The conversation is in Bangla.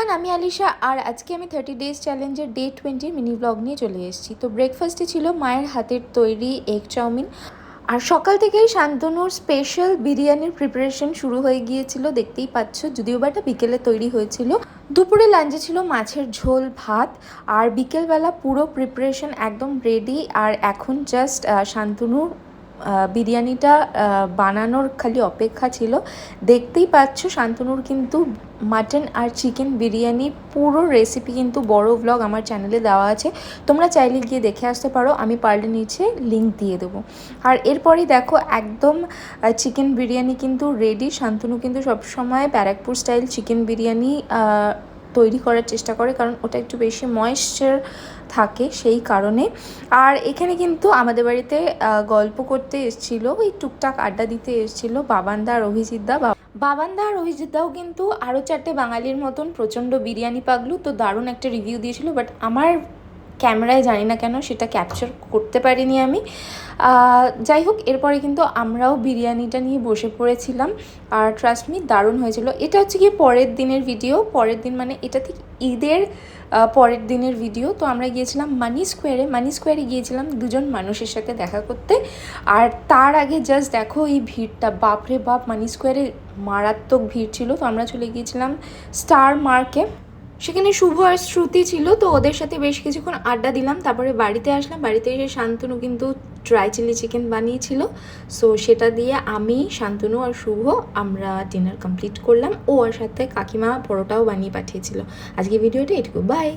এভরিওয়ান, আমি আলিশা। আর আজকে আমি 30 ডেজ চ্যালেঞ্জের ডে 20 মিনি ব্লগ নিয়ে চলে এসেছি। তো ব্রেকফাস্টে ছিল মায়ের হাতের তৈরি এগ চাউমিন। আর সকাল থেকেই শান্তনুর স্পেশাল বিরিয়ানির প্রিপারেশন শুরু হয়ে গিয়েছিল, দেখতেই পাচ্ছ। যদিও বা এটা বিকেলে তৈরি হয়েছিল। দুপুরে লাঞ্চে ছিল মাছের ঝোল, ভাত। আর বিকেলবেলা পুরো প্রিপারেশন একদম রেডি। আর এখন জাস্ট শান্তনুর বিরিয়ানিটা বানানোর খালি অপেক্ষা ছিল। দেখতেই পাচ্ছ শান্তনুর কিন্তু মাটন আর চিকেন বিরিয়ানি পুরো রেসিপি কিন্তু বড় ব্লগ আমার চ্যানেলে দেওয়া আছে, তোমরা চাইলে গিয়ে দেখে আসতে পারো। আমি পারলে নিচে লিঙ্ক দিয়ে দেবো। আর এরপরই দেখো একদম চিকেন বিরিয়ানি কিন্তু রেডি। শান্তনু কিন্তু সবসময় ব্যারাকপুর স্টাইল চিকেন বিরিয়ানি তৈরি করার চেষ্টা করে, কারণ ওটা একটু বেশি ময়েশ্চার থাকে সেই কারণে। আর এখানে কিন্তু আমাদের বাড়িতে গল্প করতে এসেছিলো, ওই টুকটাক আড্ডা দিতে এসেছিলো বাবানদা আর অভিজিৎদা। বাবানদা আর অভিজিৎদাও কিন্তু আরও 4টে বাঙালির মতন প্রচণ্ড বিরিয়ানি পাগলু, তো দারুণ একটা রিভিউ দিয়েছিল। বাট আমার ক্যামেরায় জানি না কেন সেটা ক্যাপচার করতে পারিনি আমি। যাই হোক, এরপরে কিন্তু আমরাও বিরিয়ানিটা নিয়ে বসে পড়েছিলাম। আর ট্রাস্ট মি, দারুণ হয়েছিল। এটা হচ্ছে গিয়ে পরের দিনের ভিডিও। পরের দিন মানে এটা ঠিক ঈদের পরের দিনের ভিডিও। তো আমরা গিয়েছিলাম মানি স্কোয়ারে গিয়েছিলাম দুজন মানুষের সাথে দেখা করতে। আর তার আগে জাস্ট দেখো এই ভিড়টা, বাপরে বাপ, মানি স্কোয়ারে মারাত্মক ভিড় ছিল। তো আমরা চলে গিয়েছিলাম স্টার মার্কে। সেখানে শুভ আর শ্রুতি ছিল, তো ওদের সাথে বেশ কিছুক্ষণ আড্ডা দিলাম। তারপরে বাড়িতে আসলাম। বাড়িতে এসে শান্তনু কিন্তু ড্রাই চিলি চিকেন বানিয়েছিল। সো সেটা দিয়ে আমি, শান্তনু আর শুভ আমরা ডিনার কমপ্লিট করলাম। ও আর সাথে কাকিমা পরোটাও বানিয়ে পাঠিয়েছিল। আজকে ভিডিওটা এটুকু, বাই।